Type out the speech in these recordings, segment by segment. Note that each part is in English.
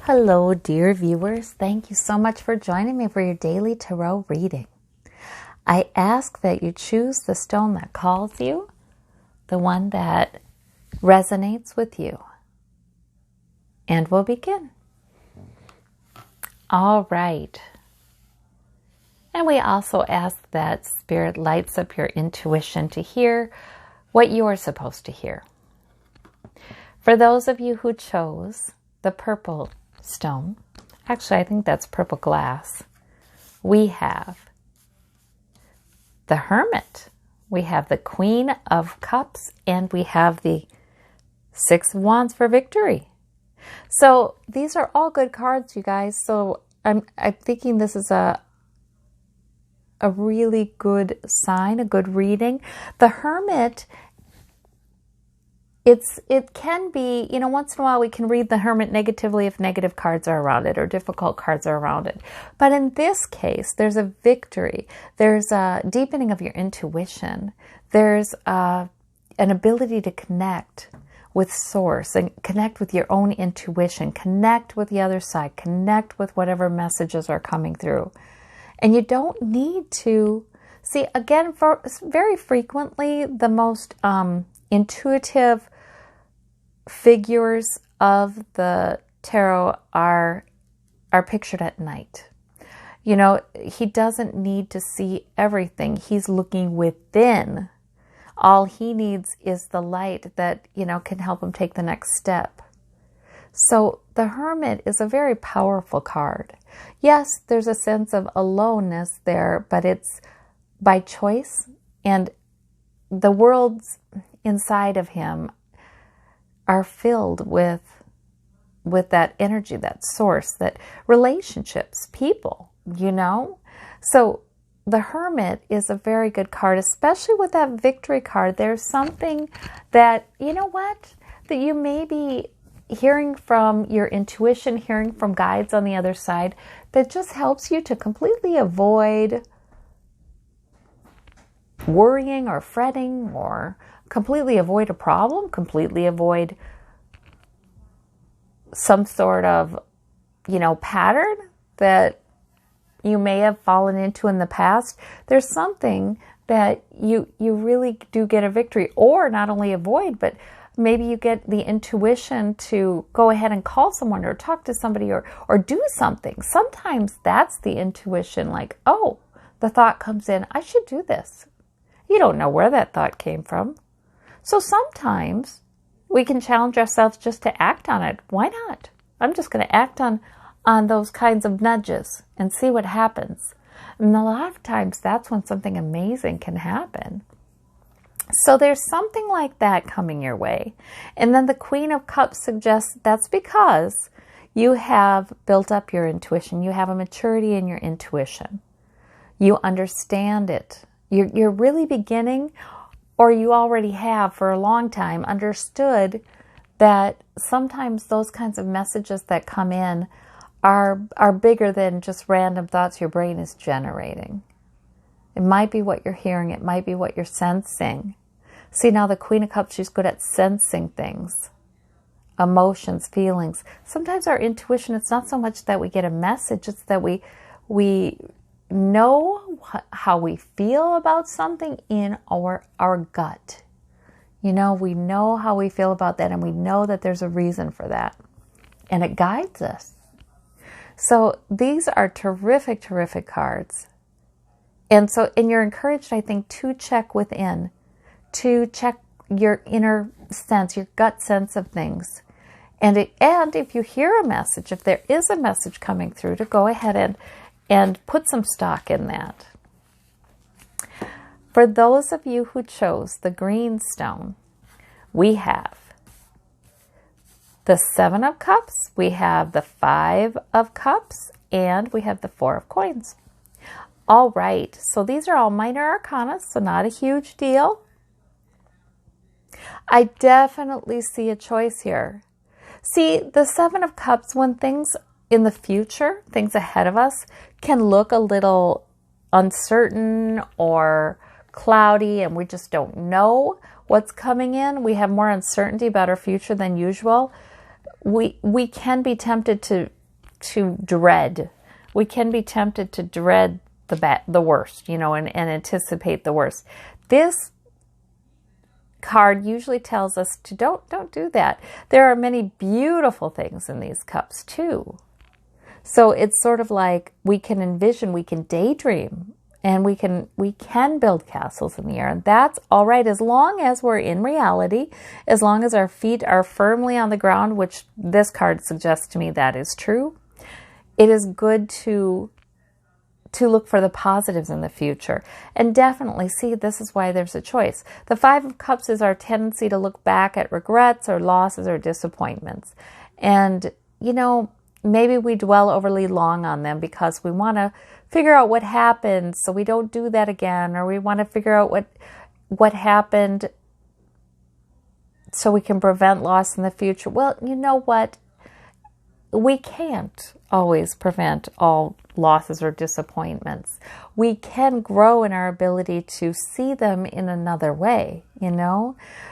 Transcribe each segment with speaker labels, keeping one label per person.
Speaker 1: Hello, dear viewers. Thank you so much for joining me for your daily tarot reading. I ask that you choose the stone that calls you, the one that resonates with you. And we'll begin. All right. And we also ask that Spirit lights up your intuition to hear what you are supposed to hear. For those of you who chose the purple stone, actually I think that's purple glass, we have the Hermit, we have the Queen of Cups, and we have the Six of Wands for victory. So these are all good cards, you guys. So I'm thinking this is a really good sign, a good reading. The Hermit, it can be, once in a while we can read the Hermit negatively if negative cards are around it or difficult cards are around it. But in this case, there's a victory. There's a deepening of your intuition. There's an ability to connect with Source and connect with your own intuition, connect with the other side, connect with whatever messages are coming through. And you don't need to, see, again, very frequently, the most intuitive figures of the tarot are pictured at night. He doesn't need to see everything. He's looking within. All he needs is the light that, can help him take the next step. So the Hermit is a very powerful card. Yes, there's a sense of aloneness there, but it's by choice, and the worlds inside of him are filled with that energy, that source, that relationships, people, So the Hermit is a very good card, especially with that victory card. There's something that, that you may be hearing from your intuition, hearing from guides on the other side, that just helps you to completely avoid worrying or fretting, or completely avoid a problem, completely avoid some sort of, pattern that you may have fallen into in the past. There's something that you really do get a victory, or not only avoid, but maybe you get the intuition to go ahead and call someone or talk to somebody or do something. Sometimes that's the intuition, like, oh, the thought comes in, I should do this. You don't know where that thought came from. So sometimes we can challenge ourselves just to act on it. Why not? I'm just going to act on those kinds of nudges and see what happens. And a lot of times that's when something amazing can happen. So there's something like that coming your way. And then the Queen of Cups suggests that's because you have built up your intuition. You have a maturity in your intuition. You understand it. You're really beginning, or you already have for a long time understood that sometimes those kinds of messages that come in are bigger than just random thoughts your brain is generating. It might be what you're hearing. It might be what you're sensing. See, now the Queen of Cups, she's good at sensing things, emotions, feelings. Sometimes our intuition, it's not so much that we get a message, it's that we know how we feel about something in our gut. We know how we feel about that, and we know that there's a reason for that. And it guides us. So these are terrific, terrific cards. And you're encouraged, I think, to check within, to check your inner sense, your gut sense of things. And if you hear a message, if there is a message coming through, to go ahead and put some stock in that. For those of you who chose the green stone, we have the Seven of Cups, we have the Five of Cups, and we have the Four of Coins. All right, so these are all minor arcana, so not a huge deal. I definitely see a choice here. See, the Seven of Cups, when things in the future, things ahead of us, can look a little uncertain or cloudy and we just don't know what's coming in. We have more uncertainty about our future than usual. we can be tempted to dread. We can be tempted to dread the worst, and anticipate the worst. This card usually tells us to don't do that. There are many beautiful things in these cups too. So it's sort of like we can envision, we can daydream, and we can build castles in the air. And that's all right as long as we're in reality, as long as our feet are firmly on the ground, which this card suggests to me that is true. It is good to look for the positives in the future. And definitely, see, this is why there's a choice. The Five of Cups is our tendency to look back at regrets or losses or disappointments. And, maybe we dwell overly long on them because we want to figure out what happened so we don't do that again, or we want to figure out what happened so we can prevent loss in the future. Well, you know what? We can't always prevent all losses or disappointments. We can grow in our ability to see them in another way,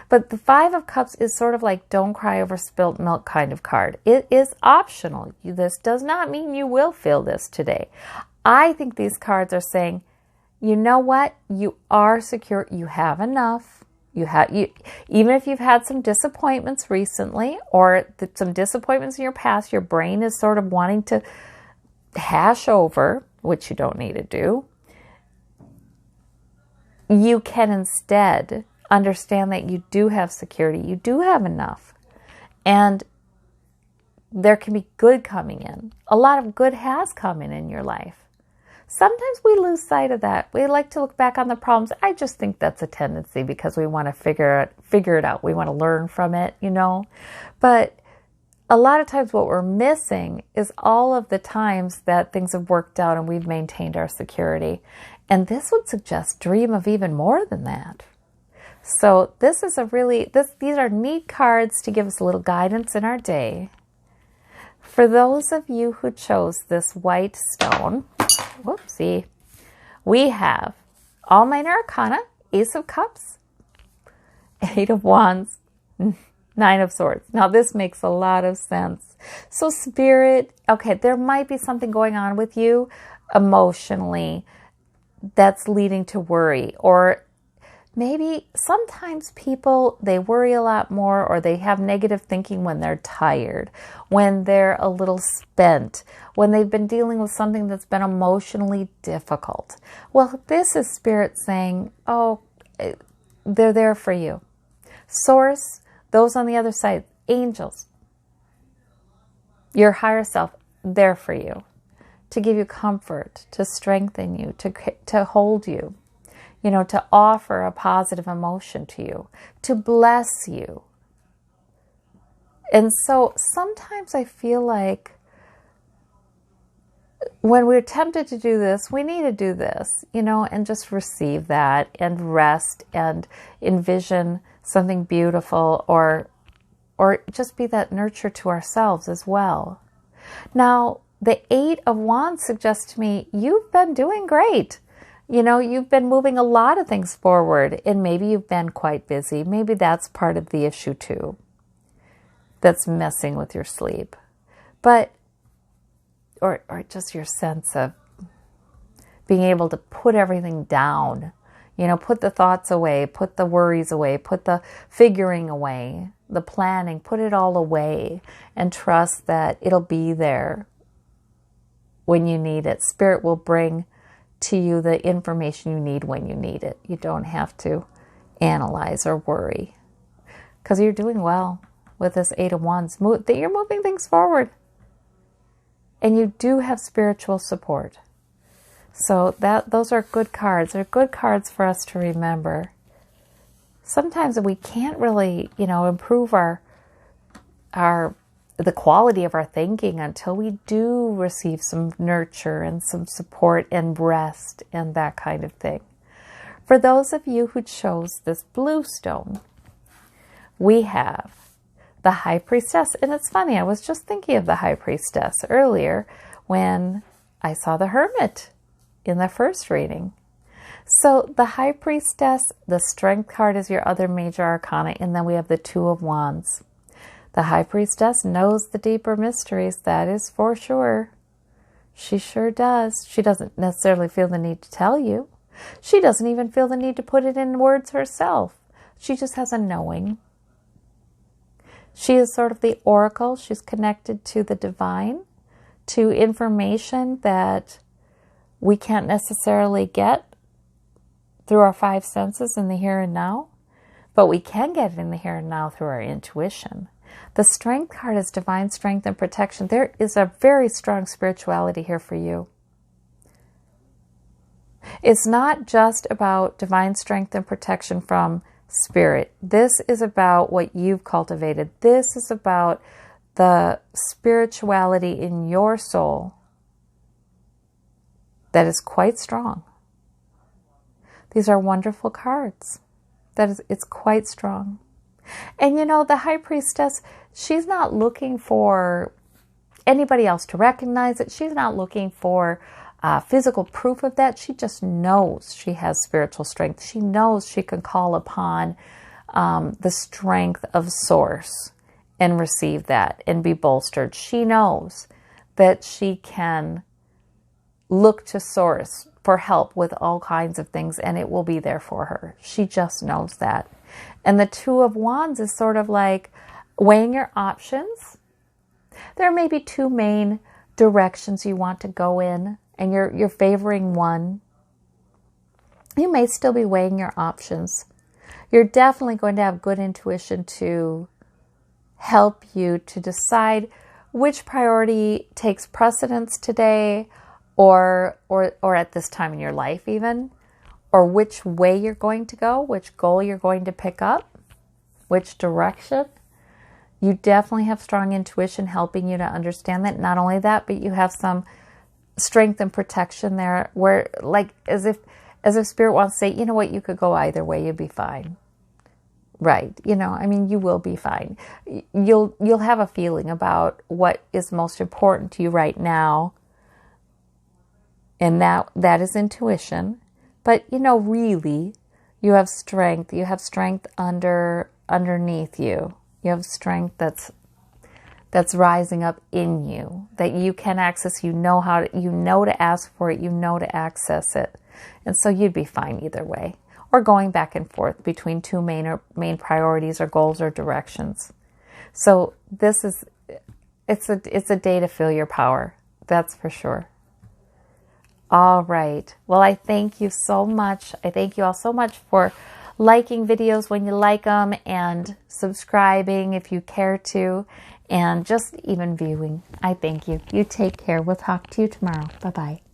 Speaker 1: But the Five of Cups is sort of like don't cry over spilt milk kind of card. It is optional. This does not mean you will feel this today. I think these cards are saying, you know what? You are secure. You have enough. Even if you've had some disappointments recently or some disappointments in your past, your brain is sort of wanting to hash over, which you don't need to do. You can instead understand that you do have security. You do have enough. And there can be good coming in. A lot of good has come in your life. Sometimes we lose sight of that. We like to look back on the problems. I just think that's a tendency because we want to figure it out. We want to learn from it, But a lot of times what we're missing is all of the times that things have worked out and we've maintained our security. And this would suggest dream of even more than that. So this is these are neat cards to give us a little guidance in our day. For those of you who chose this white stone, whoopsie, we have All Minor Arcana, Ace of Cups, Eight of Wands, Nine of Swords. Now this makes a lot of sense. So Spirit, okay, there might be something going on with you emotionally that's leading to worry, or maybe sometimes people, they worry a lot more or they have negative thinking when they're tired, when they're a little spent, when they've been dealing with something that's been emotionally difficult. Well, this is Spirit saying, oh, they're there for you. Source, those on the other side, angels, your higher self, there for you, to give you comfort, to strengthen you, to hold you. To offer a positive emotion to you, to bless you. And so sometimes I feel like when we're tempted to do this, we need to do this, and just receive that and rest and envision something beautiful or just be that nurture to ourselves as well. Now, the Eight of Wands suggests to me, you've been doing great. You've been moving a lot of things forward, and maybe you've been quite busy. Maybe that's part of the issue too, that's messing with your sleep. But, or just your sense of being able to put everything down, put the thoughts away, put the worries away, put the figuring away, the planning, put it all away, and trust that it'll be there when you need it. Spirit will bring to you the information you need when you need it. You don't have to analyze or worry because you're doing well with this Eight of Wands. You're moving things forward, and you do have spiritual support. So those are good cards. They're good cards for us to remember. Sometimes we can't really, improve the quality of our thinking until we do receive some nurture and some support and rest and that kind of thing. For those of you who chose this blue stone, we have the High Priestess. And it's funny, I was just thinking of the High Priestess earlier when I saw the Hermit in the first reading. So the High Priestess, the Strength card is your other major arcana, and then we have the Two of Wands. The High Priestess knows the deeper mysteries, that is for sure. She sure does. She doesn't necessarily feel the need to tell you. She doesn't even feel the need to put it in words herself. She just has a knowing. She is sort of the oracle. She's connected to the divine, to information that we can't necessarily get through our five senses in the here and now, but we can get it in the here and now through our intuition. The Strength card is divine strength and protection. There is a very strong spirituality here for you. It's not just about divine strength and protection from spirit. This is about what you've cultivated. This is about the spirituality in your soul that is quite strong. These are wonderful cards. It's quite strong. And you know, the High Priestess, she's not looking for anybody else to recognize it. She's not looking for physical proof of that. She just knows she has spiritual strength. She knows she can call upon the strength of Source and receive that and be bolstered. She knows that she can look to Source for help with all kinds of things, and it will be there for her. She just knows that. And the Two of Wands is sort of like weighing your options. There may be two main directions you want to go in, and you're favoring one. You may still be weighing your options. You're definitely going to have good intuition to help you to decide which priority takes precedence today, or at this time in your life even, or which way you're going to go, which goal you're going to pick up, which direction. You definitely have strong intuition helping you to understand that. Not only that, but you have some strength and protection there, where like as if Spirit wants to say, you know what, you could go either way, you'll be fine. Right. You know, I mean, you will be fine. You'll have a feeling about what is most important to you right now. And that is intuition. But, you know, really, you have strength. You have strength underneath you. You have strength that's rising up in you, that you can access. You know to ask for it. You know to access it. And so you'd be fine either way. Or going back and forth between two main priorities or goals or directions. So it's a day to feel your power. That's for sure. All right. Well, I thank you so much. I thank you all so much for liking videos when you like them, and subscribing if you care to, and just even viewing. I thank you. You take care. We'll talk to you tomorrow. Bye-bye.